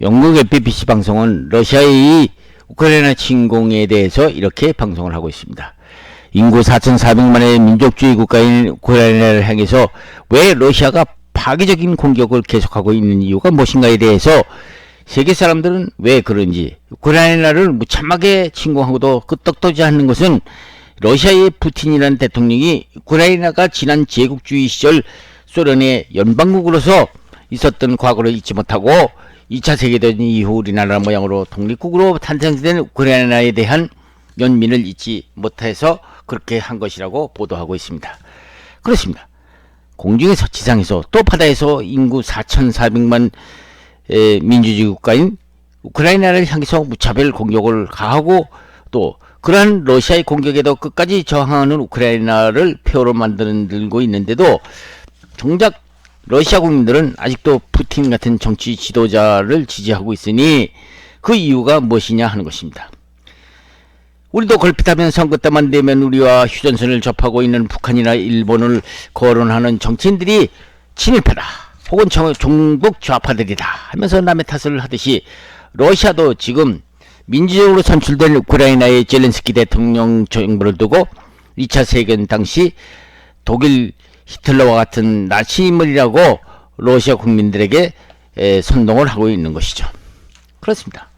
영국 BBC 방송은 러시아의 우크라이나 침공에 대해서 이렇게 방송을 하고 있습니다. 인구 4,400만의 민족주의 국가인 우크라이나를 향해서 왜 러시아가 파괴적인 공격을 계속하고 있는 이유가 무엇인가에 대해서 세계 사람들은 왜 그런지, 우크라이나를 무참하게 침공하고도 끄떡하지 않는 것은 러시아의 푸틴이라는 대통령이 우크라이나가 지난 제국주의 시절 소련의 연방국으로서 있었던 과거를 잊지 못하고 2차 세계대전 이후 우리나라 모양으로 독립국으로 탄생된 우크라이나에 대한 연민을 잊지 못해서 그렇게 한 것이라고 보도하고 있습니다. 그렇습니다. 공중에서, 지상에서, 또 바다에서 인구 4,400만 민주주의 국가인 우크라이나를 향해서 무차별 공격을 가하고, 또 그러한 러시아의 공격에도 끝까지 저항하는 우크라이나를 표로 만들고 있는데도 정작 러시아 국민들은 아직도 푸틴 같은 정치 지도자를 지지하고 있으니 그 이유가 무엇이냐 하는 것입니다. 우리도 걸핏하면 선거 때만 되면 우리와 휴전선을 접하고 있는 북한이나 일본을 거론하는 정치인들이 친일파다 혹은 종북 좌파들이다 하면서 남의 탓을 하듯이, 러시아도 지금 민주적으로 선출된 우크라이나의 젤렌스키 대통령 정부를 두고 2차 세계대전 당시 독일 히틀러와 같은 나치인물이라고 러시아 국민들에게 선동을 하고 있는 것이죠. 그렇습니다.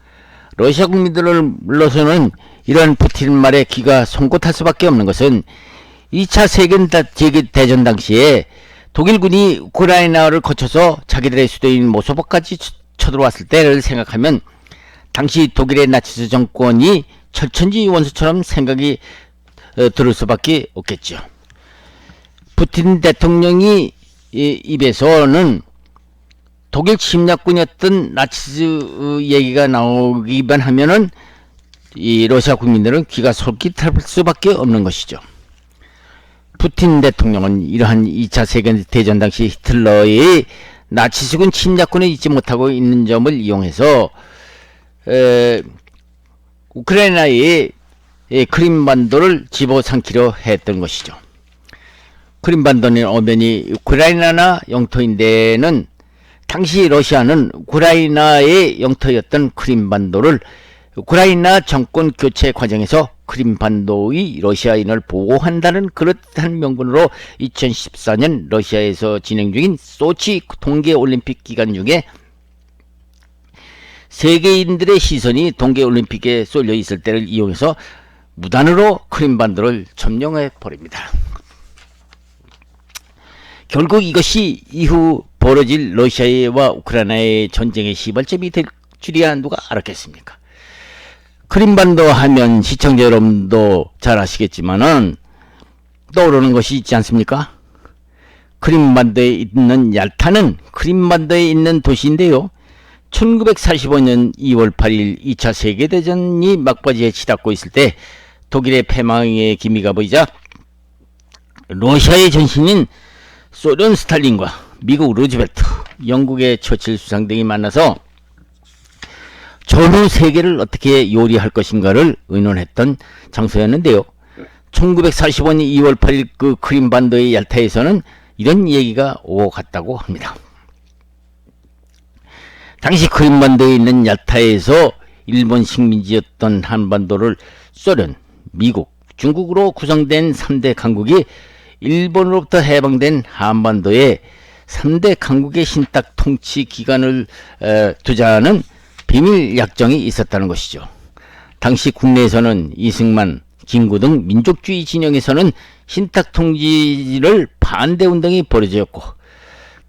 러시아 국민들로서는 이런 푸틴 말에 귀가 송곳할 수밖에 없는 것은 2차 세계대전 당시에 독일군이 우크라이나를 거쳐서 자기들의 수도인 모스크바까지 쳐들어왔을 때를 생각하면 당시 독일의 나치스 정권이 철천지 원수처럼 생각이 들을 수밖에 없겠죠. 푸틴 대통령이 입에서는 독일 침략군이었던 나치스 얘기가 나오기만 하면은 이 러시아 국민들은 귀가 솔깃할 수밖에 없는 것이죠. 푸틴 대통령은 이러한 2차 세계대전 당시 히틀러의 나치스군 침략군을 잊지 못하고 있는 점을 이용해서 우크라이나의 크림반도를 집어삼키려 했던 것이죠. 크림반도는 엄연히 우크라이나나 영토인데는 당시 러시아는 우크라이나의 영토였던 크림반도를 우크라이나 정권 교체 과정에서 크림반도의 러시아인을 보호한다는 그릇한 명분으로 2014년 러시아에서 진행 중인 소치 동계올림픽 기간 중에 세계인들의 시선이 동계올림픽에 쏠려 있을 때를 이용해서 무단으로 크림반도를 점령해 버립니다. 결국 이것이 이후 벌어질 러시아와 우크라이나의 전쟁의 시발점이 될 줄이야 누가 알았겠습니까? 크림반도 하면 시청자 여러분도 잘 아시겠지만은 떠오르는 것이 있지 않습니까? 크림반도에 있는 얄타는 크림반도에 있는 도시인데요. 1945년 2월 8일 2차 세계대전이 막바지에 치닫고 있을 때 독일의 패망의 기미가 보이자 러시아의 전신인 소련 스탈린과 미국 루즈벨트, 영국의 처칠 수상 등이 만나서 전후 세계를 어떻게 요리할 것인가를 의논했던 장소였는데요. 1945년 2월 8일 그 크림반도의 얄타에서는 이런 얘기가 오고 갔다고 합니다. 당시 크림반도에 있는 얄타에서 일본 식민지였던 한반도를 소련, 미국, 중국으로 구성된 3대 강국이 일본으로부터 해방된 한반도에 3대 강국의 신탁 통치 기간을 두자는 비밀 약정이 있었다는 것이죠. 당시 국내에서는 이승만, 김구 등 민족주의 진영에서는 신탁 통치를 반대 운동이 벌어졌고,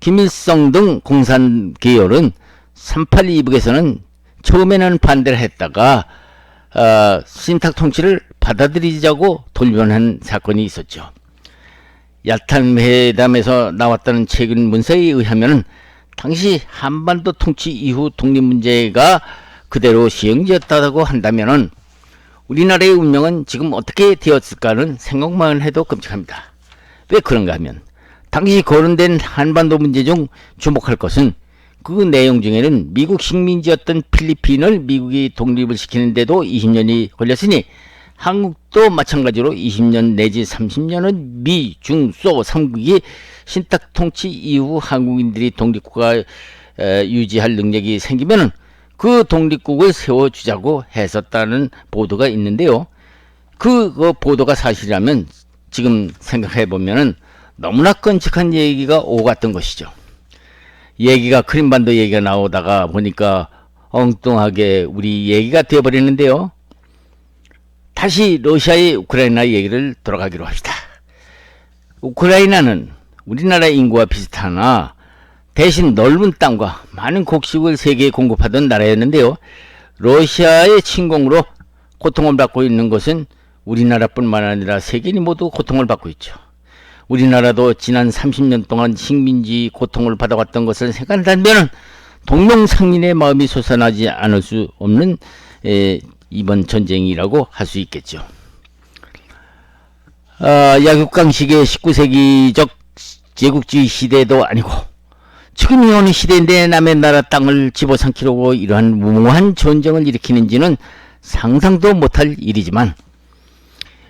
김일성 등 공산 계열은 3.8 이북에서는 처음에는 반대를 했다가 신탁 통치를 받아들이자고 돌변한 사건이 있었죠. 얄탄 회담에서 나왔다는 최근 문서에 의하면 당시 한반도 통치 이후 독립 문제가 그대로 시행되었다고 한다면 우리나라의 운명은 지금 어떻게 되었을까는 생각만 해도 끔찍합니다. 왜 그런가 하면 당시 거론된 한반도 문제 중 주목할 것은 그 내용 중에는 미국 식민지였던 필리핀을 미국이 독립을 시키는데도 20년이 걸렸으니 한국도 마찬가지로 20년 내지 30년은 미, 중, 소 3국이 신탁 통치 이후 한국인들이 독립국가 유지할 능력이 생기면은 그 독립국을 세워주자고 했었다는 보도가 있는데요. 그 보도가 사실이라면 지금 생각해보면 너무나 끔찍한 얘기가 오갔던 것이죠. 얘기가 크림반도 얘기가 나오다가 보니까 엉뚱하게 우리 얘기가 되어버리는데요. 다시 러시아의 우크라이나 얘기를 돌아가기로 합시다. 우크라이나는 우리나라 인구와 비슷하나 대신 넓은 땅과 많은 곡식을 세계에 공급하던 나라였는데요. 러시아의 침공으로 고통을 받고 있는 것은 우리나라뿐만 아니라 세계인이 모두 고통을 받고 있죠. 우리나라도 지난 30년 동안 식민지 고통을 받아왔던 것을 생각한다면 동명상민의 마음이 솟아나지 않을 수 없는 이번 전쟁이라고 할 수 있겠죠. 약육강식의 19세기적 제국주의 시대도 아니고 지금이 어느 시대인데 남의 나라 땅을 집어삼키려고 이러한 무모한 전쟁을 일으키는지는 상상도 못할 일이지만,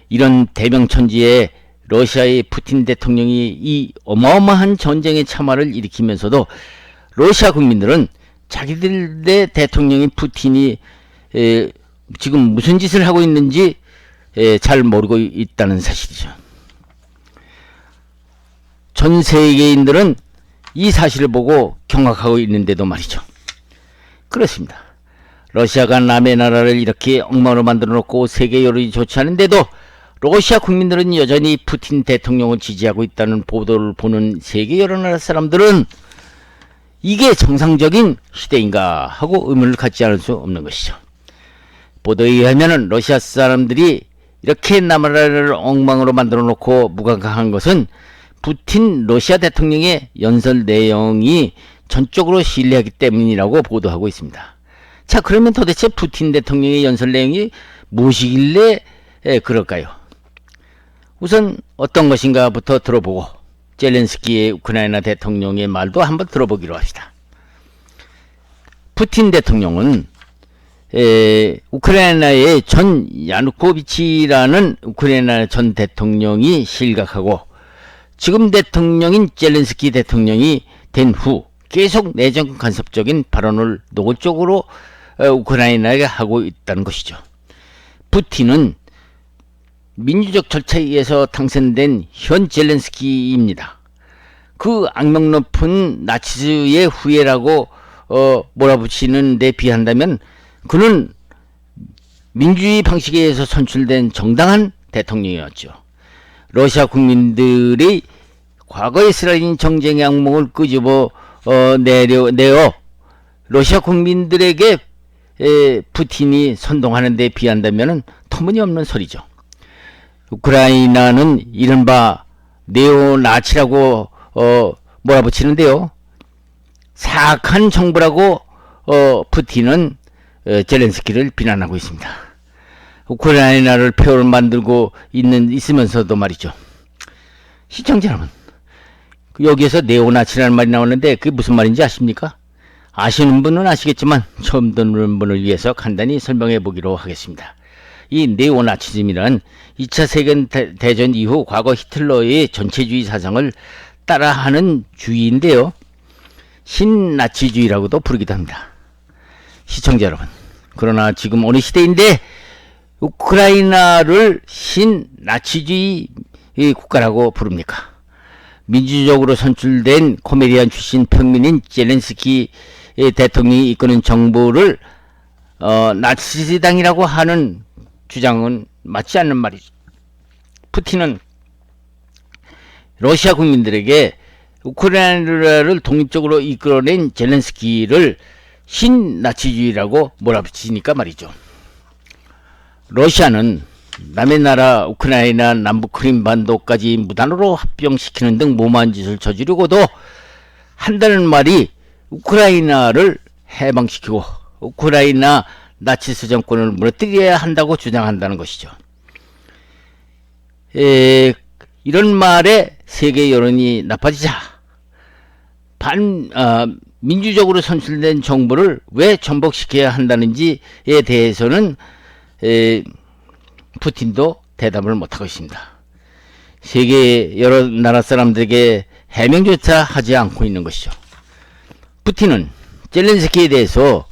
이런 대명천지에 러시아의 푸틴 대통령이 이 어마어마한 전쟁의 참화를 일으키면서도 러시아 국민들은 자기들의 대통령인 푸틴이 지금 무슨 짓을 하고 있는지 잘 모르고 있다는 사실이죠. 전 세계인들은 이 사실을 보고 경악하고 있는데도 말이죠. 그렇습니다. 러시아가 남의 나라를 이렇게 엉망으로 만들어 놓고 세계 여론이 좋지 않은데도 러시아 국민들은 여전히 푸틴 대통령을 지지하고 있다는 보도를 보는 세계 여러 나라 사람들은 이게 정상적인 시대인가 하고 의문을 갖지 않을 수 없는 것이죠. 보도에 의하면 러시아 사람들이 이렇게 남나라를 엉망으로 만들어 놓고 무감각한 것은 푸틴 러시아 대통령의 연설 내용이 전적으로 신뢰하기 때문이라고 보도하고 있습니다. 자, 그러면 도대체 푸틴 대통령의 연설 내용이 무엇이길래 그럴까요? 우선 어떤 것인가부터 들어보고 젤렌스키의 우크라이나 대통령의 말도 한번 들어보기로 합시다. 푸틴 대통령은 우크라이나의 전 야누코비치라는 우크라이나 전 대통령이 실각하고 지금 대통령인 젤렌스키 대통령이 된 후 계속 내정 간섭적인 발언을 노골적으로 우크라이나에게 하고 있다는 것이죠. 푸틴은 민주적 절차에 의해서 당선된 현 젤렌스키입니다. 그 악명 높은 나치즈의 후예라고 몰아붙이는 데 비한다면 그는 민주주의 방식에 의해서 선출된 정당한 대통령이었죠. 러시아 국민들이 과거의 스탈린 정쟁의 악몽을 끄집어 내어 러시아 국민들에게 푸틴이 선동하는 데 비한다면 터무니없는 소리죠. 우크라이나는 이른바 네오나치라고 몰아붙이는데요. 사악한 정부라고 푸틴은 젤렌스키를 비난하고 있습니다. 우크라이나를 표를 만들고 있으면서도 말이죠. 시청자 여러분, 여기에서 네오나치라는 말이 나오는데 그게 무슨 말인지 아십니까? 아시는 분은 아시겠지만 처음 듣는 분을 위해서 간단히 설명해 보기로 하겠습니다. 이 네오나치즘이란 2차 세계대전 이후 과거 히틀러의 전체주의 사상을 따라하는 주의인데요. 신나치주의라고도 부르기도 합니다. 시청자 여러분, 그러나 지금 어느 시대인데 우크라이나를 신나치주의 국가라고 부릅니까? 민주적으로 선출된 코미디언 출신 평민인 젤렌스키 대통령이 이끄는 정부를 나치당이라고 하는 주장은 맞지 않는 말이죠. 푸틴은 러시아 국민들에게 우크라이나를 독립적으로 이끌어낸 젤렌스키를 신나치주의라고 몰아붙이니까 말이죠. 러시아는 남의 나라 우크라이나 남부 크림반도까지 무단으로 합병시키는 등 무모한 짓을 저지르고도 한다는 말이 우크라이나를 해방시키고 우크라이나 나치스 정권을 무너뜨려야 한다고 주장한다는 것이죠. 이런 말에 세계 여론이 나빠지자 민주적으로 선출된 정부를 왜 전복시켜야 한다는지에 대해서는 푸틴도 대답을 못하고 있습니다. 세계 여러 나라 사람들에게 해명조차 하지 않고 있는 것이죠. 푸틴은 젤렌스키에 대해서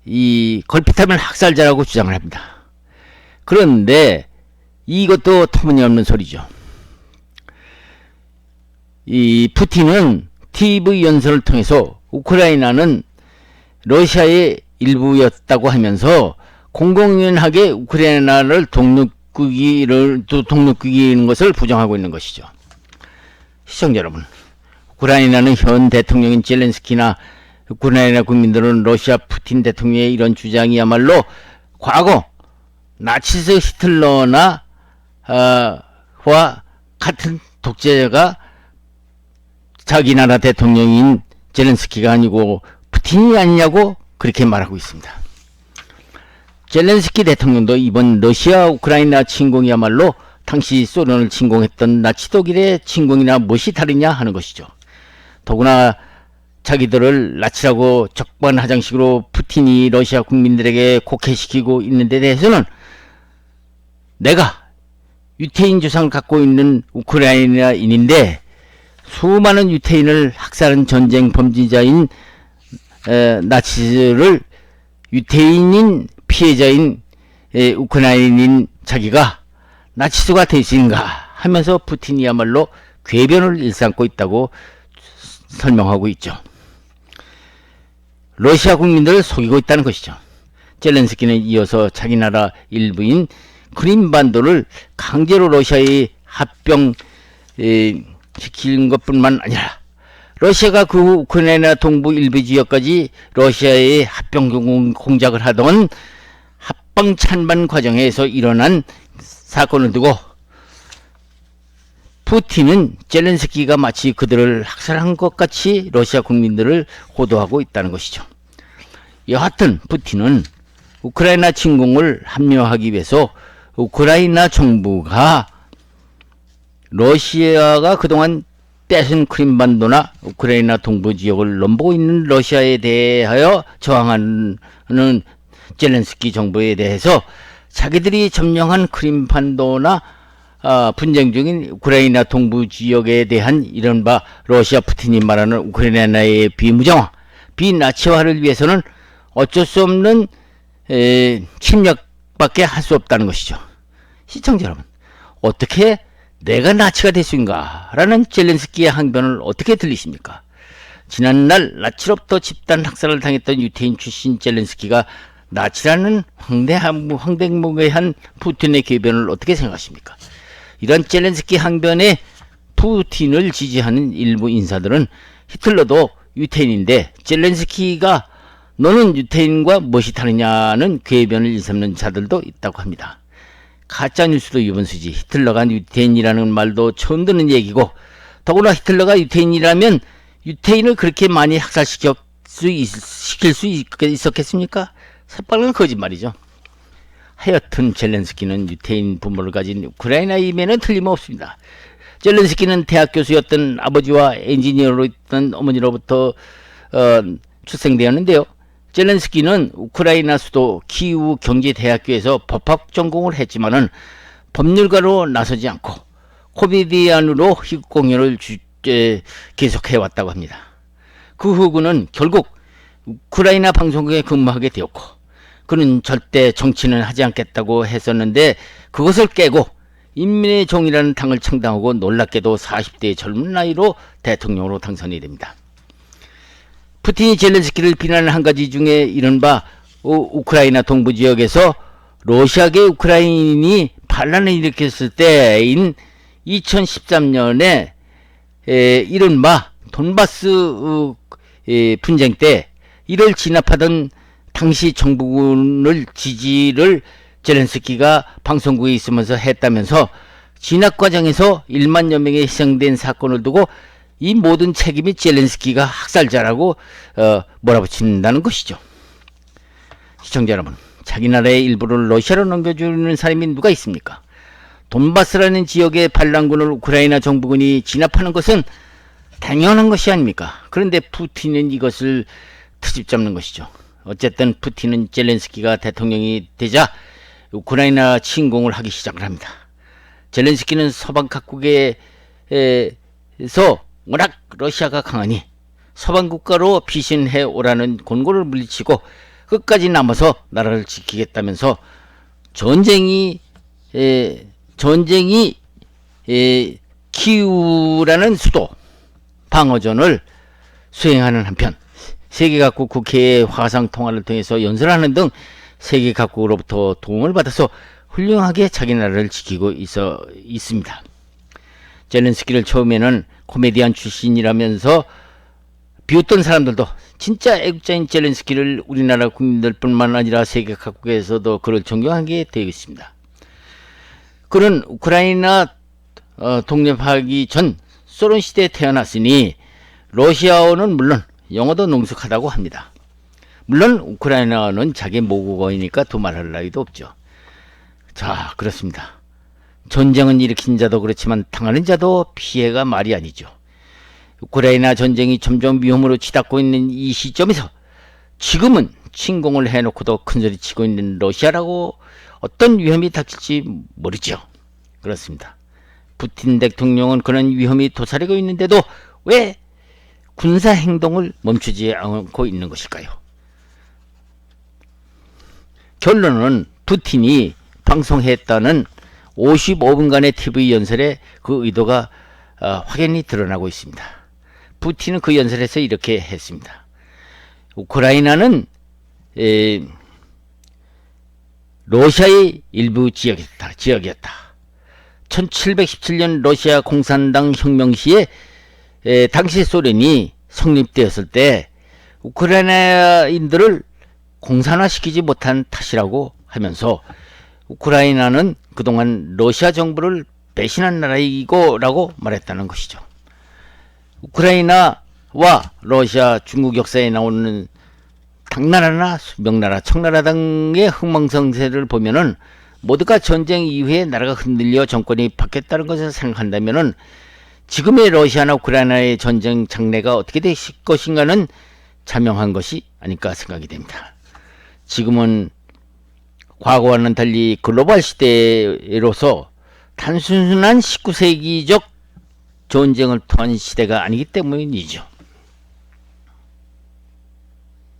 이 걸핏하면 학살자라고 주장을 합니다. 그런데 이것도 터무니없는 소리죠. 이 푸틴은 TV 연설을 통해서 우크라이나는 러시아의 일부였다고 하면서 공공연하게 우크라이나를 독립국이는 것을 부정하고 있는 것이죠. 시청자 여러분, 우크라이나는 현 대통령인 젤렌스키나 우크라이나 국민들은 러시아 푸틴 대통령의 이런 주장이야말로 과거 나치스 히틀러나 와 같은 독재자가 자기 나라 대통령인 젤렌스키가 아니고 푸틴이 아니냐고 그렇게 말하고 있습니다. 젤렌스키 대통령도 이번 러시아 우크라이나 침공이야말로 당시 소련을 침공했던 나치 독일의 침공이나 무엇이 다르냐 하는 것이죠. 더구나 자기들을 나치라고 적반하장식으로 푸틴이 러시아 국민들에게 곡해시키고 있는 데 대해서는 내가 유태인 조상을 갖고 있는 우크라이나인인데 수많은 유태인을 학살한 전쟁 범죄자인 나치를 유태인인 피해자인 우크라이나인 자기가 나치수가 될 수 있는가 하면서 푸틴이야말로 궤변을 일삼고 있다고 설명하고 있죠. 러시아 국민들을 속이고 있다는 것이죠. 젤렌스키는 이어서 자기 나라 일부인 크림반도를 강제로 러시아에 합병 시키는 것뿐만 아니라 러시아가 그 우크라이나 동부 일부 지역까지 러시아의 합병 공작을 하던 합방 찬반 과정에서 일어난 사건을 두고 푸틴은 젤렌스키가 마치 그들을 학살한 것 같이 러시아 국민들을 호도하고 있다는 것이죠. 여하튼 푸틴은 우크라이나 침공을 합리화하기 위해서 우크라이나 정부가 러시아가 그동안 떼쓴 크림반도나 우크라이나 동부 지역을 넘보고 있는 러시아에 대하여 저항하는 젤렌스키 정부에 대해서 자기들이 점령한 크림반도나 분쟁 중인 우크라이나 동부 지역에 대한 이른바 러시아 푸틴이 말하는 우크라이나의 비무장화, 비나치화를 위해서는 어쩔 수 없는 침략밖에 할 수 없다는 것이죠. 시청자 여러분, 어떻게 내가 나치가 될 수 있는가? 라는 젤렌스키의 항변을 어떻게 들리십니까? 지난날 나치로부터 집단 학살을 당했던 유태인 출신 젤렌스키가 나치라는 황당무계한 푸틴의 궤변을 어떻게 생각하십니까? 이런 젤렌스키 항변에 푸틴을 지지하는 일부 인사들은 히틀러도 유태인인데 젤렌스키가 너는 유태인과 무엇이 다르냐는 궤변을 일삼는 자들도 있다고 합니다. 가짜뉴스도 유분수지. 히틀러가 유태인이라는 말도 처음 듣는 얘기고, 더구나 히틀러가 유태인이라면 유태인을 그렇게 많이 학살시킬 수 있었겠습니까? 새빨간 거짓말이죠. 하여튼 젤렌스키는 유태인 부모를 가진 우크라이나임에는 틀림없습니다. 젤렌스키는 대학 교수였던 아버지와 엔지니어로 있던 어머니로부터 출생되었는데요. 젤렌스키는 우크라이나 수도 키우 경제대학교에서 법학 전공을 했지만은 법률가로 나서지 않고 코미디언으로 희극 공연을 계속해왔다고 합니다. 그 후 그는 결국 우크라이나 방송국에 근무하게 되었고, 그는 절대 정치는 하지 않겠다고 했었는데 그것을 깨고 인민의 종이라는 당을 창당하고 놀랍게도 40대의 젊은 나이로 대통령으로 당선이 됩니다. 푸틴이 젤렌스키를 비난한 한 가지 중에 이른바 우크라이나 동부 지역에서 러시아계 우크라이나인이 반란을 일으켰을 때인 2013년에 이른바 돈바스 분쟁 때 이를 진압하던 당시 정부군을 지지를 젤렌스키가 방송국에 있으면서 했다면서 진압 과정에서 1만여 명이 희생된 사건을 두고 이 모든 책임이 젤렌스키가 학살자라고 몰아붙인다는 것이죠. 시청자 여러분, 자기 나라의 일부를 러시아로 넘겨주는 사람이 누가 있습니까? 돈바스라는 지역의 반란군을 우크라이나 정부군이 진압하는 것은 당연한 것이 아닙니까? 그런데 푸틴은 이것을 트집 잡는 것이죠. 어쨌든 푸틴은 젤렌스키가 대통령이 되자 우크라이나 침공을 하기 시작을 합니다. 젤렌스키는 서방 각국에서 워낙 러시아가 강하니 서방 국가로 피신해 오라는 권고를 물리치고 끝까지 남아서 나라를 지키겠다면서 전쟁이 키우라는 수도 방어전을 수행하는 한편 세계 각국 국회의 화상 통화를 통해서 연설하는 등 세계 각국으로부터 도움을 받아서 훌륭하게 자기 나라를 지키고 있습니다. 젤렌스키를 처음에는 코미디언 출신이라면서 비웃던 사람들도 진짜 애국자인 젤렌스키를 우리나라 국민들뿐만 아니라 세계 각국에서도 그를 존경하게 되어 있습니다. 그는 우크라이나 독립하기 전 소련 시대에 태어났으니 러시아어는 물론 영어도 능숙하다고 합니다. 물론 우크라이나어는 자기 모국어이니까 두말할 나위도 없죠. 자, 그렇습니다. 전쟁은 일으킨 자도 그렇지만 당하는 자도 피해가 말이 아니죠. 우크라이나 전쟁이 점점 위험으로 치닫고 있는 이 시점에서 지금은 침공을 해놓고도 큰소리치고 있는 러시아라고 어떤 위험이 닥칠지 모르죠. 그렇습니다. 푸틴 대통령은 그런 위험이 도사리고 있는데도 왜 군사 행동을 멈추지 않고 있는 것일까요? 결론은 푸틴이 방송했다는 55분간의 TV 연설에 그 의도가 확연히 드러나고 있습니다. 푸틴은 그 연설에서 이렇게 했습니다. 우크라이나는 러시아의 일부 지역이었다. 1717년 러시아 공산당 혁명 시에 당시 소련이 성립되었을 때 우크라이나인들을 공산화시키지 못한 탓이라고 하면서 우크라이나는 그동안 러시아 정부를 배신한 나라이고 라고 말했다는 것이죠. 우크라이나와 러시아, 중국 역사에 나오는 당나라나 명나라, 청나라 등의 흥망성쇠를 보면은 모두가 전쟁 이후에 나라가 흔들려 정권이 바뀌었다는 것을 생각한다면은 지금의 러시아나 우크라이나의 전쟁 장래가 어떻게 될 것인가는 자명한 것이 아닐까 생각이 됩니다. 지금은 과거와는 달리 글로벌 시대로서 단순한 19세기적 전쟁을 통한 시대가 아니기 때문이죠.